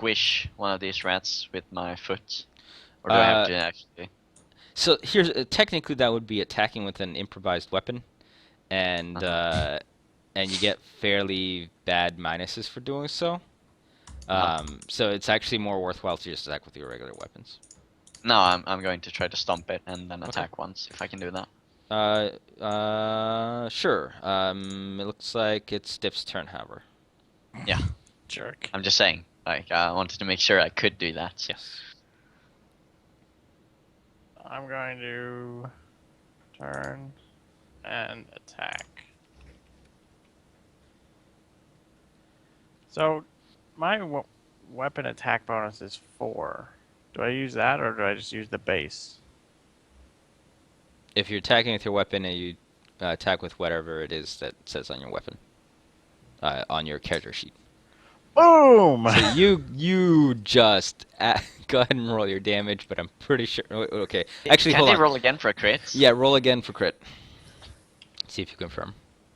squish one of these rats with my foot, or do I have to actually? So here's technically that would be attacking with an improvised weapon, and Uh-huh. and you get fairly bad minuses for doing so. Uh-huh. So it's actually more worthwhile to just attack with your regular weapons. No, I'm going to try to stomp it and then Okay. attack once if I can do that. Sure. It looks like it's Stiff's turn, however. Yeah, Jerk. I'm just saying. Like I wanted to make sure I could do that. Yes. I'm going to turn and attack. So, my weapon attack bonus is 4. Do I use that or do I just use the base? If you're attacking with your weapon and you attack with whatever it is that says on your weapon, on your character sheet. Boom! So you just go ahead and roll your damage, but I'm pretty sure. Okay, actually, Can hold they on. roll again for a crit? Yeah, roll again for crit. See if you confirm.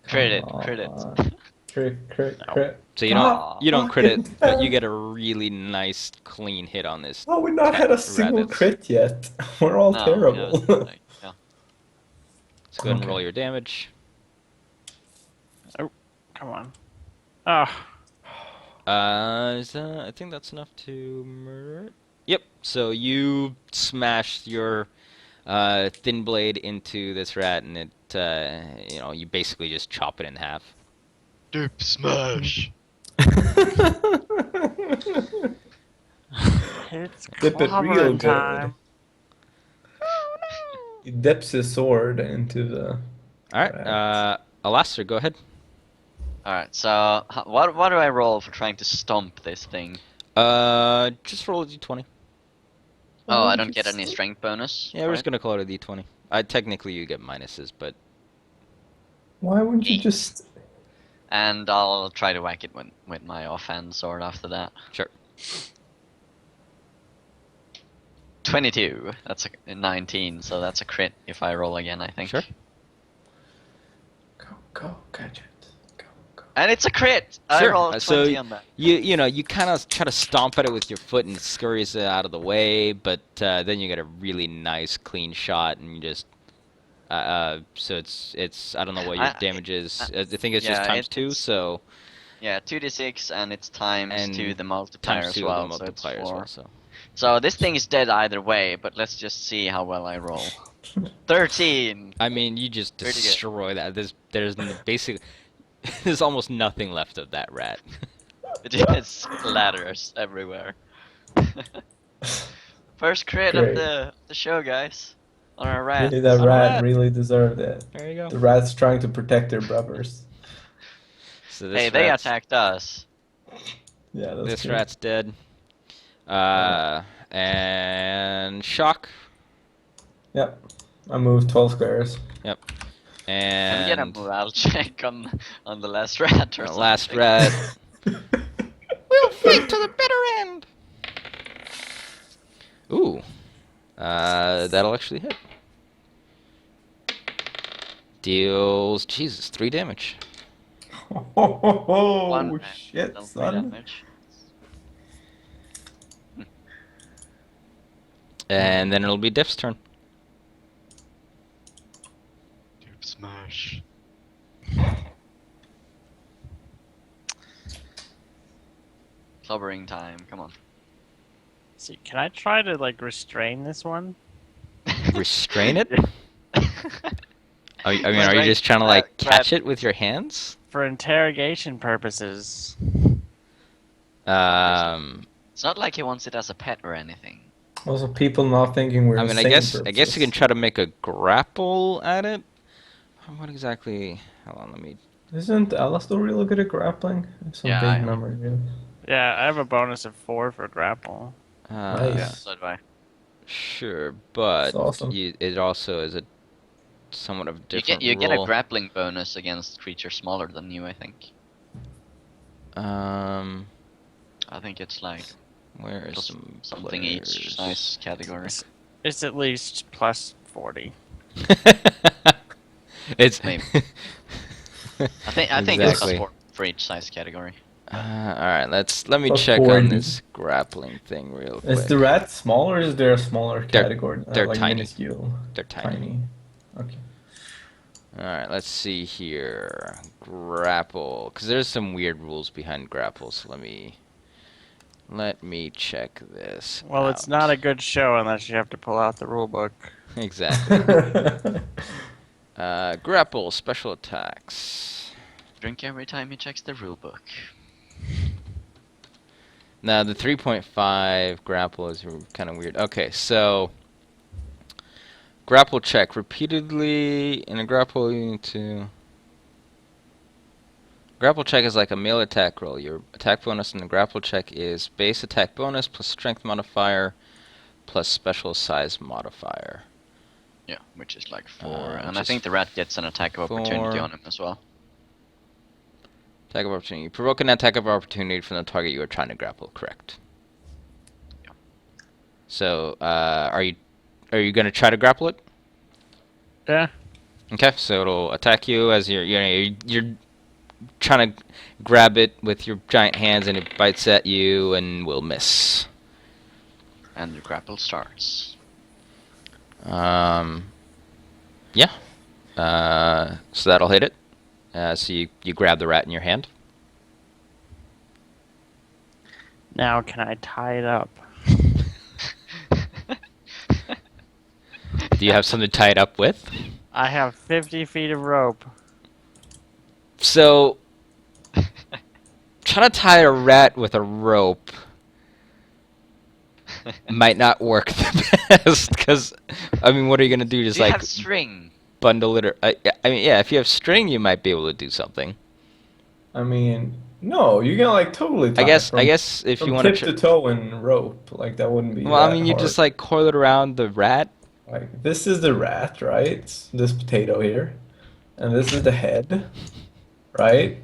Crit it, Come crit it. on. Crit, crit, No. crit. So Ah, you don't crit it, fucking but you hell. get a really nice clean hit on this. Oh, we've not had a rat single that's- crit yet. We're all No, terrible. yeah, like, yeah. So go ahead and Okay. roll your damage. Come on. Ah, I think that's enough to murder it. Yep. So you smash your thin blade into this rat, and it you basically just chop it in half. Dip smash. it's Dip it real clobbering good. time. He dips his sword into the. All right. rat. Alastair, go ahead. Alright, so what do I roll for trying to stomp this thing? Just roll a d20. Oh, I don't get any strength bonus? Yeah, for we're just it? gonna call it a d20. Technically you get minuses, but Why wouldn't you Eight. just? And I'll try to whack it with my offhand sword after that. sure. 22. That's a 19, so that's a crit if I roll again, I think. Sure. Go, gadget. Go. And it's a crit! I Sure. rolled 20 on that. You kind of try to stomp at it with your foot and it scurries it out of the way, but then you get a really nice clean shot and you just so it's I don't know what your damage is. I think it's just yeah, times 2, it's- so Yeah, 2d6 and it's times 2 And the multiplier times as 2 well, of the so it's multiplier as 4. well. So So this thing is dead either way, but let's just see how well I roll. 13! I mean, you just Pretty good. destroy that. There's basically there's almost nothing left of that rat. It just splatters everywhere. First crit of Great. the show, guys. On our rat. Really, that On a rat rat. really deserved it. There you go. The rat's trying to protect their brothers. So Hey, they attacked us. Yeah, that's This true. rat's dead. And shock. Yep. I moved 12 squares. Yep. Can we get a And morale check on the last rat or the something? last rat. We'll fight to the bitter end. Ooh. That'll actually hit. Deals, Jesus, 3 damage. Oh, One shit, dealt 3 son. damage. And then it'll be Diff's turn. Dupe smash. Clobbering time, come on. See, can I try to like restrain this one? Restrain it? Are you Like, just trying to like grab- catch it with your hands? For interrogation purposes. It's not like he wants it as a pet or anything. Also, people not thinking we're I the mean, same I guess you can purposes. try to make a grapple at it. What exactly? Hold on, let me. Isn't Alastor really good at grappling? I have some Yeah, I big am. number here. Yeah, I have a bonus of 4 for grapple. Nice. Yeah, so do I. Sure, but That's awesome. it also is a somewhat of a different You get a rule. grappling bonus against creatures smaller than you, I think. Um, I think it's like where is plus some something each players? size category. It's at least plus 40. It's Maybe. I think it's Exactly. plus 4 for each size category. Alright, let me Plus check 40. on this grappling thing real quick. Is the rat small or is there a smaller They're- category? they're Like tiny. minuscule. They're tiny. Tiny. Okay. Alright, let's see here. Grapple. Because there's some weird rules behind grapple, so let me check this. Well, it's not a good show unless you have to pull out the rule book. Exactly. Grapple, special attacks. Drink every time he checks the rulebook. Now, the 3.5 grapple is kind of weird. Okay, so grapple check. Repeatedly in a grapple, you need to... Grapple check is like a melee attack roll. Your attack bonus in the grapple check is base attack bonus plus strength modifier plus special size modifier. Yeah, which is like 4. and which I is think the rat gets an attack of opportunity 4. on him as well. Attack of opportunity. You provoke an attack of opportunity from the target you are trying to grapple. Correct. Yeah. So, are you gonna try to grapple it? Yeah. Okay, so it'll attack you as you're trying to grab it with your giant hands, and it bites at you and will miss. And the grapple starts. Yeah. So that'll hit it. So you grab the rat in your hand. Now, can I tie it up? Do you have something to tie it up with? I have 50 feet of rope. So, trying to tie a rat with a rope might not work the best, because, I mean, what are you going to do? Just Do you like have string? bundle it? Or, I mean, yeah, if you have string, you might be able to do something. I mean, no, you can like totally tie I guess if from you want tip to toe in rope, like that wouldn't be well, I that mean, you hard. just like coil it around the rat. Like this is the rat, right? This potato here, and this is the head, right?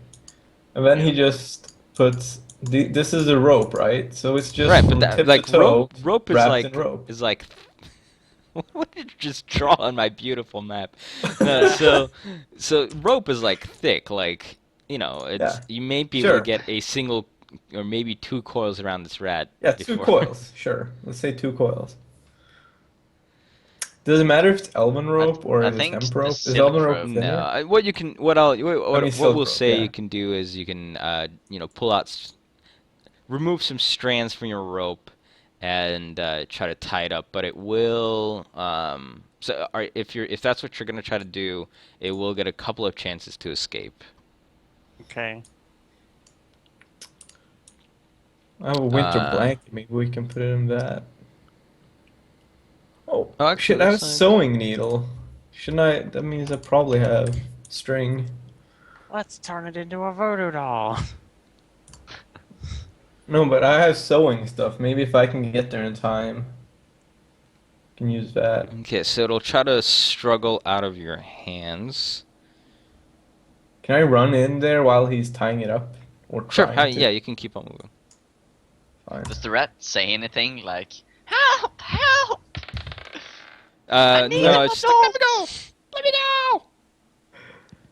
And then he just puts this is the rope, right? So it's just Right, but from that tip like to toe, rope is wrapped like in rope. what did you just draw on my beautiful map? No, so rope is like thick, like it's Yeah, you may be able to sure. get a single or maybe 2 coils around this rat. Yeah, 2 before. coils, sure. Let's say 2 coils. Does it matter if it's elven rope or I is it think hemp the rope? Is silk elven rope rope. thinner? No, what you can what I'll what mean, what silk we'll rope, say yeah. you can do is you can pull out remove some strands from your rope and try to tie it up, but it will if that's what you're gonna try to do, it will get a couple of chances to escape. Okay. I have a winter Uh, blanket. Maybe we can put it in that. Oh, Oh, actually, shit! I have a looks like- sewing needle. Shouldn't I? That means I probably have string. Let's turn it into a voodoo doll. No, but I have sewing stuff. Maybe if I can get there in time, I can use that. Okay, so it'll try to struggle out of your hands. Can I run in there while he's tying it up? Or Sure, trying to? yeah, you can keep on moving. Fine. Does the rat say anything like, "Help! Help!" need No, a it's just dog. let me go! Let me go!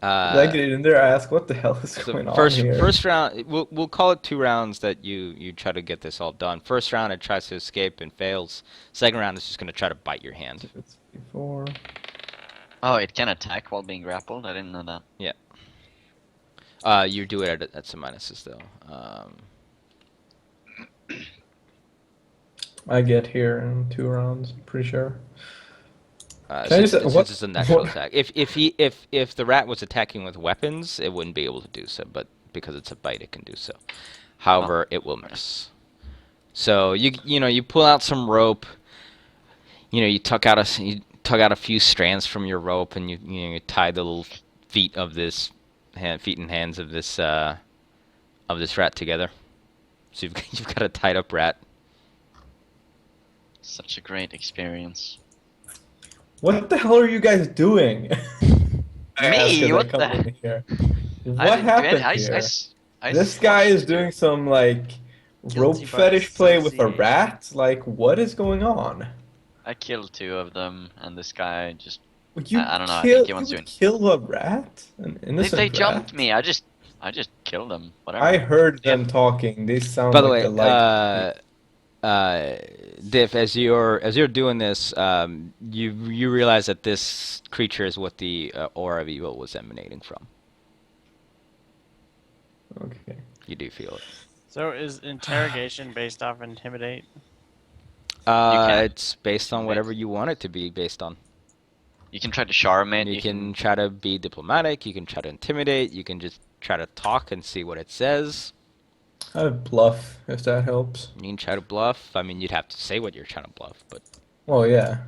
As I get in there, I ask, what the hell is So going on first here? first round, we'll call it 2 rounds that you try to get this all done. First round, it tries to escape and fails. Second round, it's just gonna try to bite your hand. It's before. Oh, it can attack while being grappled? I didn't know that. You do it at some minuses though. I get here in 2 rounds, pretty sure. Can I Since, just- since what- it's a natural what- attack. If the rat was attacking with weapons, it wouldn't be able to do so. But because it's a bite, it can do so. However, it will miss. So you pull out some rope. You tuck out a few strands from your rope, and you tie the little feet of this feet and hands of this rat together. So you've got a tied up rat. Such a great experience. What the hell are you guys doing? I ask as I What come the- in here. I What didn't do happened any- here? I This guy squashed is it. doing some like rope Guilty by fetish play with a association. rat. Like, what is going on? I killed 2 of them, and this guy just... You I don't know, I Kill, think he wants you to- would kill a rat? An If innocent they rat? jumped me, I just I just killed them. Whatever. I heard them talking. They sound By the like way, the light. Diff, as you're doing this, you realize that this creature is what the aura of evil was emanating from. Okay. You do feel it. So is interrogation based off intimidate? can It's based on whatever you want it to be based on. You can try to charm it. You can try to be diplomatic. You can try to intimidate. You can just try to talk and see what it says. I have bluff, if that helps. You can try to bluff. I mean, you'd have to say what you're trying to bluff, but Well, yeah.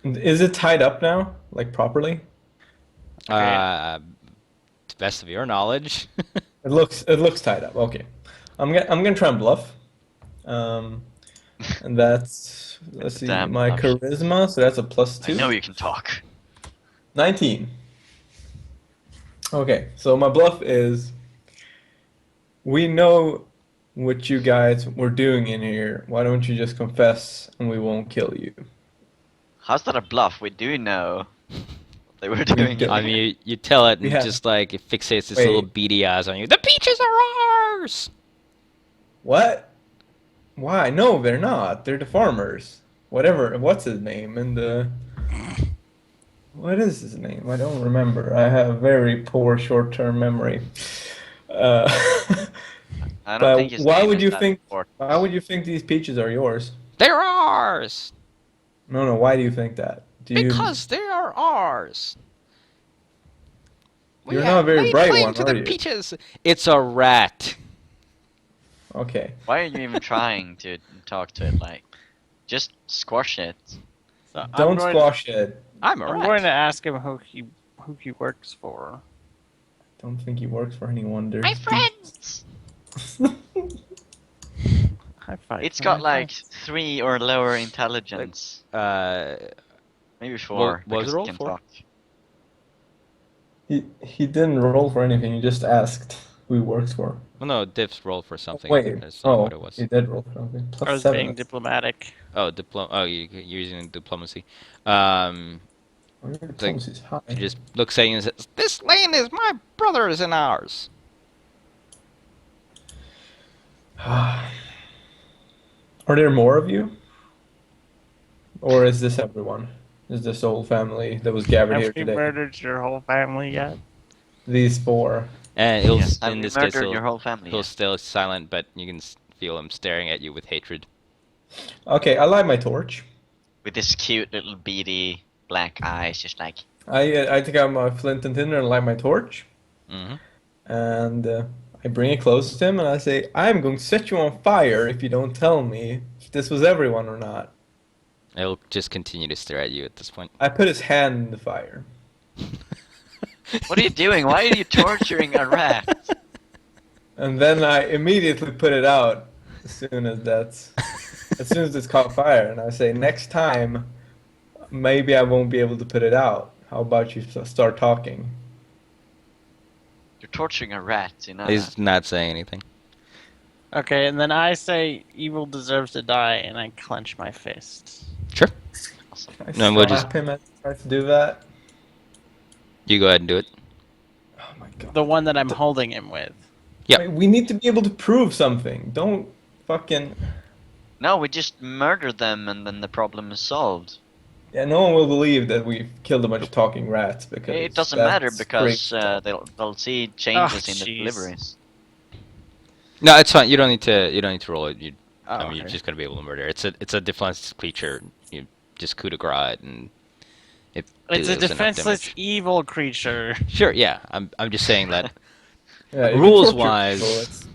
Is it tied up now? Like properly? to the best of your knowledge, It looks tied up. Okay. I'm gonna try and bluff. And that's, let's see, Damn my bluff. charisma, so that's a I +2. know you can talk. 19. Okay, so my bluff is, we know what you guys were doing in here. Why don't you just confess and we won't kill you? How's that a bluff? We do know they were doing do. it. I mean, you tell it and Yeah. just like it fixates its Wait. little beady eyes on you. The peaches are ours. What? Why? No, they're not. They're the farmers. Whatever. What's his name? And what is his name? I don't remember. I have very poor short-term memory. Uh, I don't but think his why name would is you that think? important. Why would you think these peaches are yours? They're ours No. Why do you think that? Do you? because they are ours. We You're have not a very laid bright claim one, to are the you? peaches. It's a rat. Okay. Why are you even trying to talk to it? Like, just squash it. So Don't squash it. I'm a I'm rat. going to ask him who he works for. Don't think he works for anyone. There's My friends. High five. It's to got my like friends. 3 or lower intelligence. Maybe 4. what was because the roll it can for? talk. He didn't roll for anything. He just asked who he works for. Well, no, Diff's roll for something. Wait. That's not Oh, what it was. he did roll for something. I was +7. being diplomatic. Oh, you're using diplomacy. Oh, your diplomacy's high. He just looks at you and says, "This land is my brother's and ours." Are there more of you? Or is this everyone? Is this the whole family that was gathered here Have we today? murdered your whole family yet? These 4. And he'll, Yes, in and this we case, murdered your whole family. he'll yeah. still silent, but you can feel him staring at you with hatred. Okay, I light my torch. With this cute little beady black eyes, just like. I take out my flint and tinder and light my torch. Mm-hmm. And I bring it close to him and I say, I'm going to set you on fire if you don't tell me if this was everyone or not. He'll just continue to stare at you at this point. I put his hand in the fire. What are you doing? Why are you torturing a rat? And then I immediately put it out as soon as it's caught fire. And I say, next time, maybe I won't be able to put it out. How about you start talking? You're torturing a rat, you know. He's not saying anything. Okay, and then I say evil deserves to die, and I clench my fist. Sure. I No, we'll slap him as he tries to do that. You go ahead and do it. Oh my god. The one that I'm holding him with. Yep. Wait, we need to be able to prove something. Don't fucking... No, we just murder them and then the problem is solved. Yeah, no one will believe that we've killed a bunch of talking rats because It doesn't matter that's because great. they'll see changes in the jeez. deliveries. No, it's fine. You don't need to roll it. I mean, you're okay. just gonna be able to murder. It's a defenseless creature. You just coup de grace it and it. It's a deals enough defenseless damage. evil creature. Sure, yeah. I'm just saying that. Yeah, if you rules torture wise- people, it's-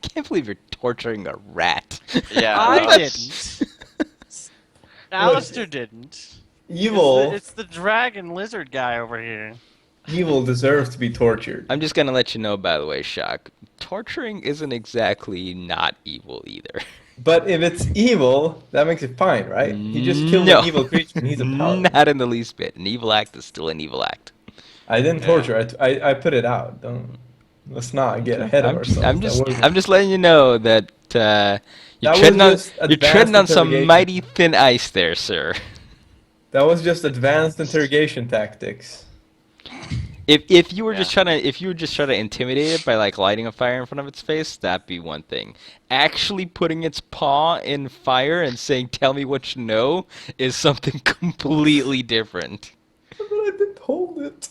Can't believe you're torturing a rat. Yeah, I well, didn't. Alistair didn't. Evil, It's the dragon lizard guy over here. evil deserves to be tortured. I'm just gonna let you know, by the way, Shock. Torturing isn't exactly not evil either. But if it's evil, that makes it fine, right? He just killed No. an evil creature and he's a paladin. Not in the least bit. An evil act is still an evil act. I didn't torture. I put it out. Let's not get ahead of ourselves. I'm just letting you know that you're That was treading on just advanced some interrogation. mighty thin ice there, sir. That was just advanced interrogation tactics. If you were just Yeah. trying to intimidate it by like lighting a fire in front of its face, that'd be one thing. Actually putting its paw in fire and saying "Tell me what you know" is something completely different. But I didn't hold it.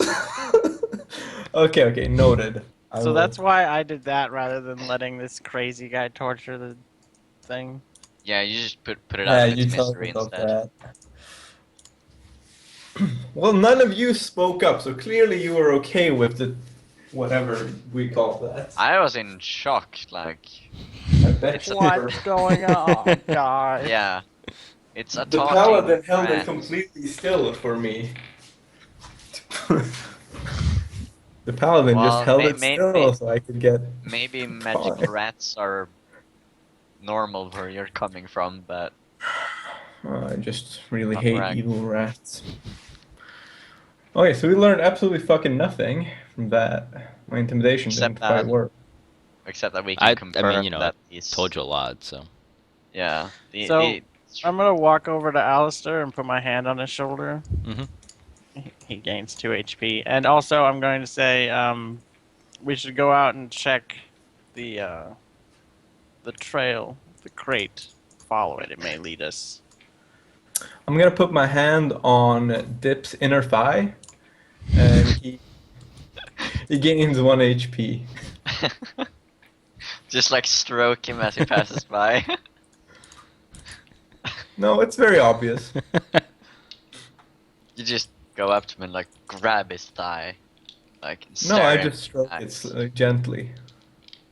Okay, noted. I So will. that's why I did that rather than letting this crazy guy torture the thing. Yeah, you just put it out Yeah, of its you tell misery yourself instead. that. Well, none of you spoke up, so clearly you were okay with the whatever we call that. I was in shock, like, I bet It's you a- were. What's going on, guys? yeah, it's a The talking paladin held it rat. completely still for me. The paladin just Well, held it still so I could get. maybe magic rats are normal where you're coming from, but Oh, I just really Not hate correct. evil rats. Okay, so we learned absolutely fucking nothing from that. My intimidation Except didn't quite that- work. except that we can I confirm mean, you know, that these. told you a lot, so. Yeah. So- I'm gonna walk over to Alistair and put my hand on his shoulder. Mhm. He gains 2 HP, and also I'm going to say we should go out and check the trail, the crate. Follow it; it may lead us. I'm gonna put my hand on Dip's inner thigh, and he gains 1 HP. Just like stroke him as he passes by. No, it's very obvious. You just go up to him and like grab his thigh, like. and No, stare I him just stroke in the it eyes. gently,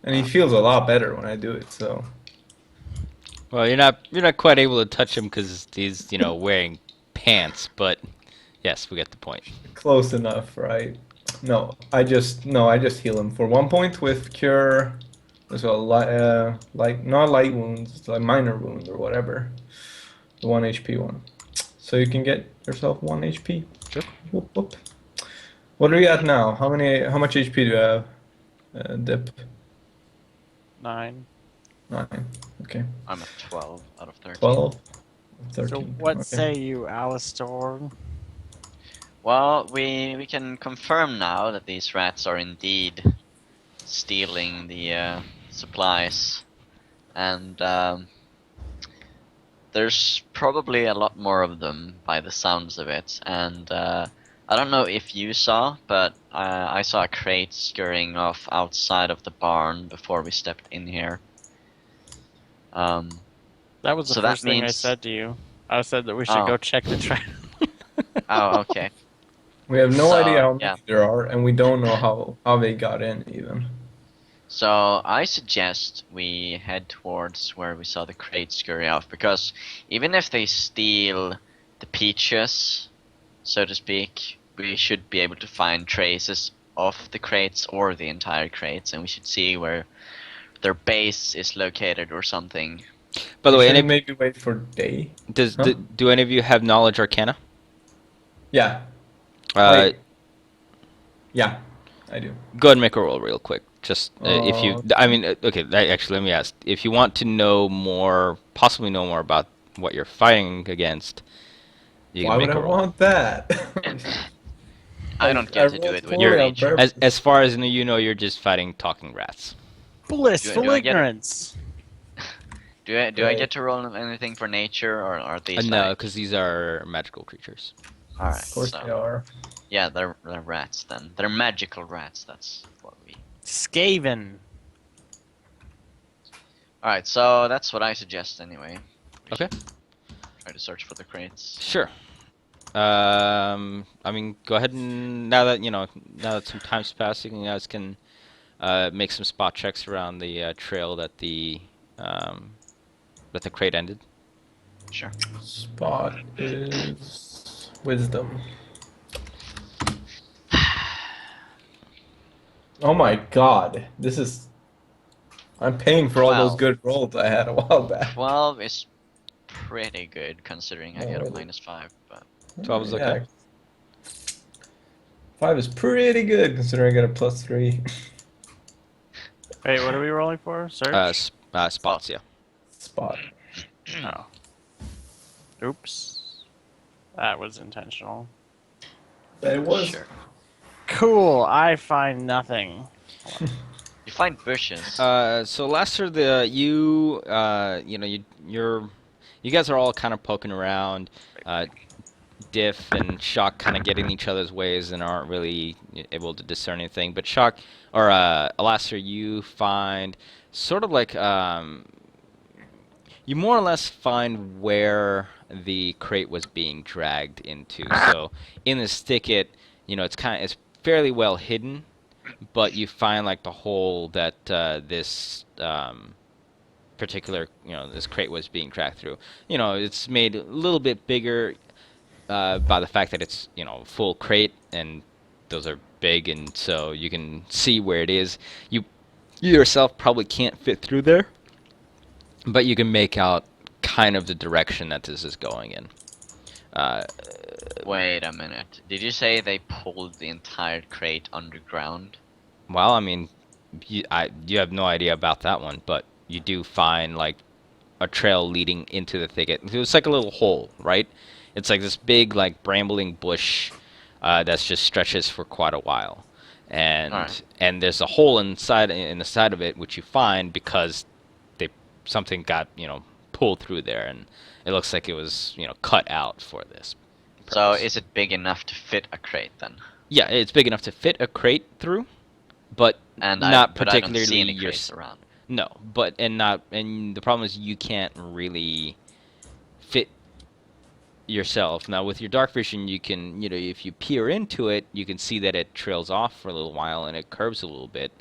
and he feels a lot better when I do it. So Well, you're not quite able to touch him because he's wearing pants, but yes, we get the point. close enough, right? No, I just heal him for 1 point with cure. As well, like not light wounds, it's like minor wound or whatever. The 1 HP one. So you can get yourself 1 HP. Sure. Whoop, whoop. What are you at now? How much HP do you have? Dip 9. 9. Okay. I'm at 12 out of 13. 12. 13. So what okay. say you, Alistair? Well, we can confirm now that these rats are indeed stealing the supplies, and there's probably a lot more of them by the sounds of it. And I don't know if you saw, but I saw a crate scurrying off outside of the barn before we stepped in here. That was the So that first thing I means- said to you. I said that we should Oh. go check the trail. Oh, okay. We have no So, idea how many yeah. there are, and we don't know how they got in even. So I suggest we head towards where we saw the crate scurry off, because even if they steal the peaches, so to speak, we should be able to find traces of the crates or the entire crates, and we should see where their base is located or something. By the way, Should any, we maybe wait for day? do, do any of you have knowledge arcana? Yeah. Uh, Wait. Yeah, I do. Go ahead and make a roll real quick. Just if you, Okay. I mean, okay. Actually, let me ask. If you want to know more, possibly know more about what you're fighting against, you Why can would make I a roll. want that? I don't get to do rolled it with 40 your on nature. purpose. As far as you know, you're just fighting talking rats. Blissful do I get it? ignorance. Do I Okay. get to roll anything for nature, or are these No, like... because these are magical creatures. Alright, Of course so... they are. Yeah, they're rats then. They're magical rats, that's what we... Skaven. Alright, so that's what I suggest anyway. We Okay. should try to search for the crates. Sure. I mean, go ahead and now that some time's passing, you guys can make some spot checks around the trail that the crate ended. Sure. Spot is wisdom. Oh my god, this is. I'm paying for all those 12. good rolls I had a while back. 12 is pretty good considering I Oh, get a really? -5, but... 12 is okay. 5 is pretty good considering I got a +3. Wait, what are we rolling for? Search? Spots, yeah. Spot. Oh. Oops. That was intentional. But it was. Sure. Cool. I find nothing. You find bushes. So Lester, you know, you guys are all kind of poking around. Diff and Shock kind of get in each other's ways and aren't really able to discern anything. But Shock, or Alastair, you find sort of like you more or less find where the crate was being dragged into. So in this thicket, you know, it's fairly well hidden, but you find like the hole that this particular, you know, this crate was being dragged through. You know, it's made a little bit bigger by the fact that it's, you know, full crate, and those are big, and so you can see where it is. You yourself probably can't fit through there, but you can make out kind of the direction that this is going in. Wait a minute. Did you say they pulled the entire crate underground? Well, I mean, you have no idea about that one, but you do find like a trail leading into the thicket. It's like a little hole, right? It's like this big, like brambling bush that's just stretches for quite a while, and Alright. and there's a hole in the side of it, which you find because something got, you know, pulled through there, and it looks like it was, you know, cut out for this So purpose. is it big enough to fit a crate then? Yeah, it's big enough to fit a crate through, but And not but I particularly don't see any your crates around. no, but and the problem is you can't really fit yourself. Now with your dark vision, you can, you know, if you peer into it, you can see that it trails off for a little while and it curves a little bit,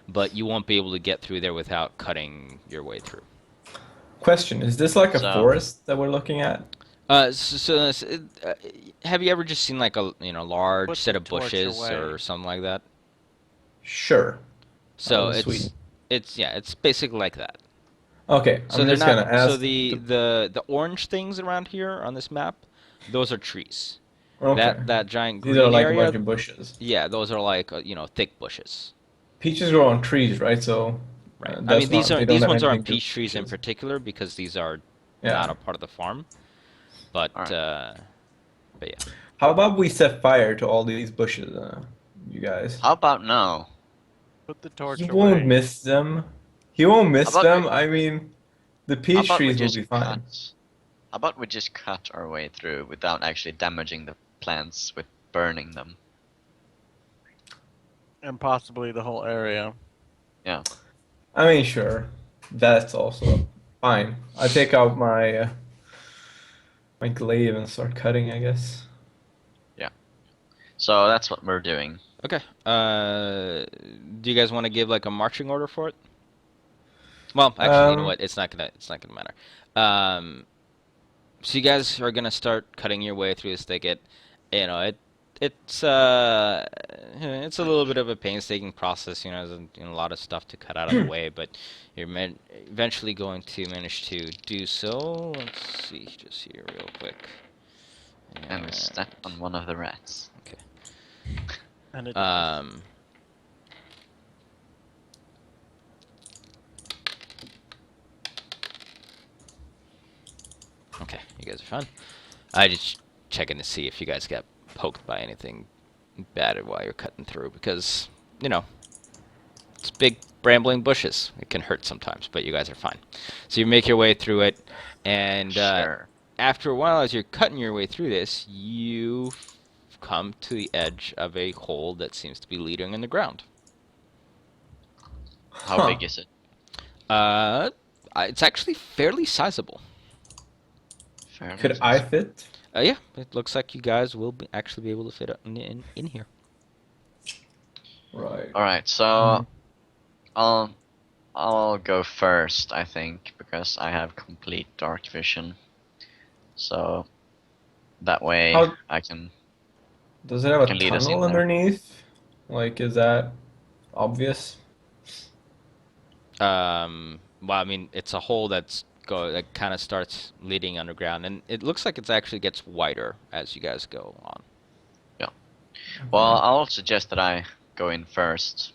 but you won't be able to get through there without cutting your way through. Question: is this like a So- forest that we're looking at? Have you ever just seen like a, you know, large Put set the of torch bushes away. or something like that? Sure. So Oh, it's sweet. it's basically like that. Okay, So I'm they're just not. gonna ask. So the orange things around here on this map, those are trees. Okay. That giant These green are like a area, bunch of bushes. yeah, those are like you know, thick bushes. Peaches grow on trees, right? So Right. I that's mean, these not, are they don't these have ones aren't anything to do with peach trees in peaches. particular because these are Yeah. not a part of the farm. But Alright. but yeah. How about we set fire to all these bushes, you guys? How about no? Put the torch He away. won't miss them. He won't miss How about them. I mean, the How peach about we trees will just be fine. cut? How about we just cut our way through without actually damaging the plants with burning them? And possibly the whole area. I mean, sure, that's also fine. I take out my my glaive and start cutting, I guess. So that's what we're doing. Okay. Do you guys want to give like a marching order for it? Well, actually, you know what? It's not gonna matter. So you guys are gonna start cutting your way through this thicket. You know, it's a little bit of a painstaking process. You know, there's a lot of stuff to cut out of the way, but you're eventually going to manage to do so. Let's see, just here real quick. And we step on one of the rats. And it Okay, you guys are fine. I just checking to see if you guys got poked by anything bad while you're cutting through, because, you know, it's big brambling bushes. It can hurt sometimes, but you guys are fine. So you make your way through it, and Sure. after a while, as you're cutting your way through this, you come to the edge of a hole that seems to be leading in the ground. How Huh. big is it? It's actually fairly sizable. Fairly Could I sizable. fit? Yeah, it looks like you guys will actually be able to fit in here. Right. Alright, so Mhm. I'll go first, I think, because I have complete dark vision. So that way How- I can. Does it have a Can lead us in tunnel there. underneath? Like, is that obvious? Well, I mean, it's a hole that kind of starts leading underground, and it looks like it actually gets wider as you guys go on. Well, I'll suggest that I go in first,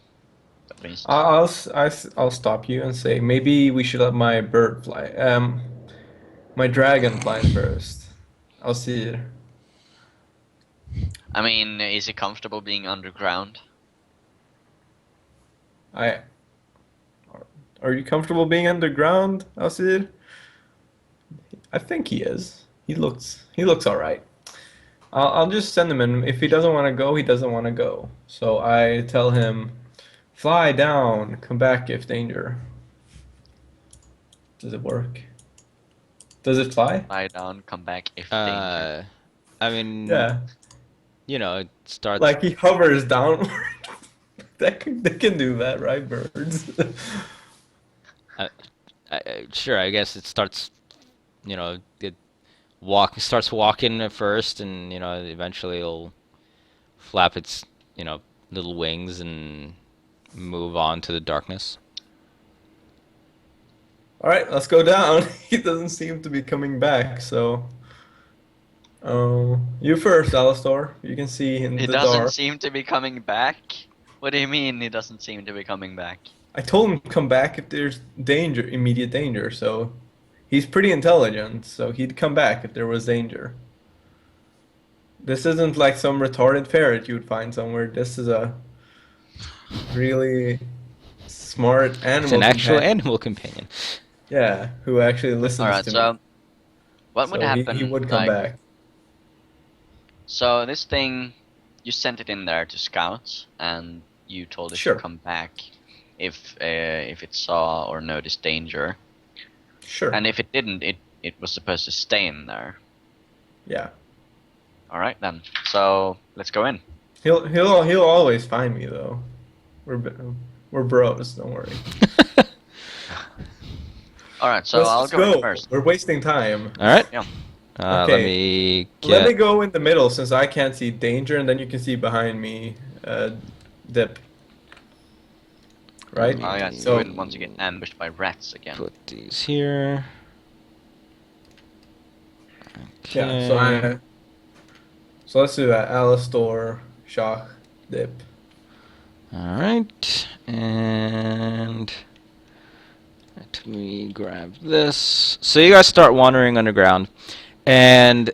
at least. I'll stop you and say maybe we should let my bird fly. My dragon fly first. I'll see it. I mean, is he comfortable being underground? I. Are you comfortable being underground, Alcir? I think he is. He looks all right. I'll just send him in. If he doesn't want to go, he doesn't want to go. So I tell him, fly down, come back if danger. Does it work? Does it fly? Lie down, come back if danger. I mean, Yeah. you know, it starts. Like he hovers downward. They can do that, right, birds? Sure, I guess it starts. You know, it starts walking at first, and you know, eventually it'll flap its little wings and move on to the darkness. All right, let's go down. He doesn't seem to be coming back, so. You first, Alistor. You can see in He the doesn't dark. seem to be coming back? What do you mean he doesn't seem to be coming back? I told him to come back if there's danger, immediate danger. So he's pretty intelligent, so he'd come back if there was danger. This isn't like some retarded ferret you'd find somewhere. This is a really smart animal. It's an actual companion. animal companion. Yeah, who actually listens Alright, to so me. what would So happen? he would come like, back. So this thing, you sent it in there to scout, and you told it Sure. to come back if it saw or noticed danger. Sure. And if it didn't, it was supposed to stay in there. Yeah. All right then. So let's go in. He'll always find me though. We're bros. Don't worry. All right. So Let's I'll just go in go. first. We're wasting time. All right. Yeah. Let Okay. me Let me get. go in the middle since I can't see danger, and then you can see behind me, dip. Right? Oh yeah. So- So you wouldn't want to get ambushed by rats again. Put these here. Yeah. So Okay. so let's do that. Alistor, shock, dip. All right, and let me grab this. So you guys start wandering underground, and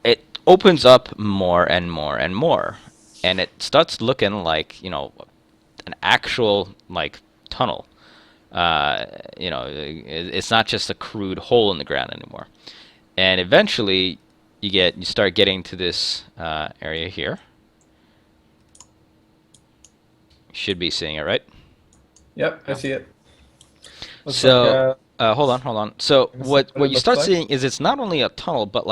it opens up more and more and more, and it starts looking like an actual tunnel. It's not just a crude hole in the ground anymore. And eventually, you start getting to this area here. Should be seeing it, right? Yep, I see it. Looks So, like, hold on. So This is what what it you looks start like? seeing is it's not only a tunnel, but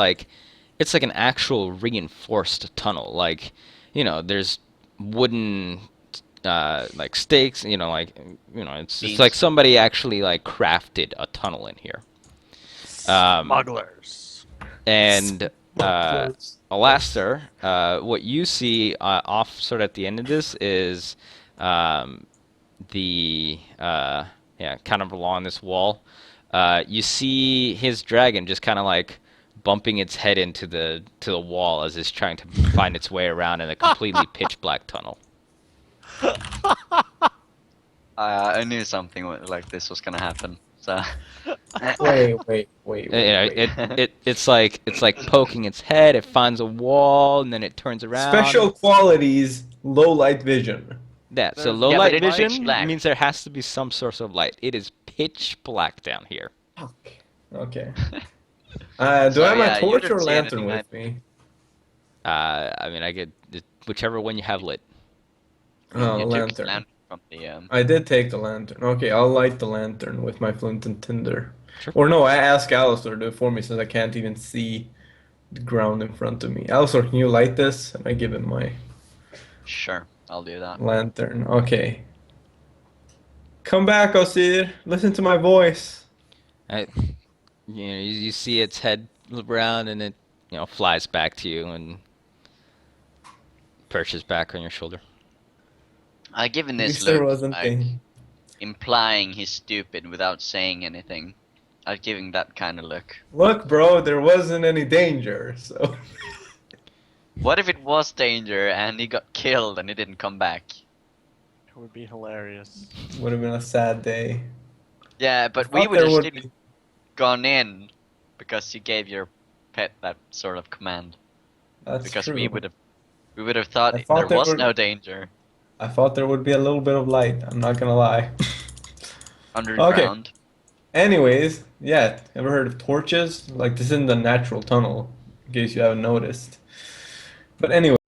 it's like an actual reinforced tunnel. There's wooden stakes. It's Beams. like somebody actually crafted a tunnel in here. Smugglers. And Alastair, what you see off sort of at the end of this is the kind of along this wall. You see his dragon just kind of bumping its head into the wall as it's trying to find its way around in a completely pitch black tunnel. I knew something like this was gonna happen. So. wait. It's like poking its head. It finds a wall and then it turns around. Special qualities, low light vision. Yeah, so There's- low Yeah, but light it's pitch vision black. means there has to be some source of light. It is pitch black down here. Okay. Do I So, have my yeah, you torch didn't or see lantern anything with me? I mean, I get whichever one you have lit. Oh, You took the lantern. lantern from the I did take the lantern. Okay, I'll light the lantern with my flint and tinder. Sure. Or no, I ask Alistair to do it for me since I can't even see the ground in front of me. Alistair, can you light this? And I give him my Sure, I'll do that. lantern. Okay. Come back, Osir. Listen to my voice. You see its head look around and it flies back to you and perches back on your shoulder. I've given At this least there look, wasn't any. implying he's stupid without saying anything. I've given that kind of look. Look, bro, there wasn't any danger, so. What if it was danger and he got killed and he didn't come back? It would be hilarious. Would have been a sad day. Yeah, but I we thought would there have would still be. gone in because you gave your pet that sort of command. That's Because true. we would have We would have thought I thought there there was were- no danger I thought there would be a little bit of light. I'm not gonna lie. underground. Anyways, yeah. Ever heard of torches? Like this isn't the natural tunnel, in case you haven't noticed. But anyway.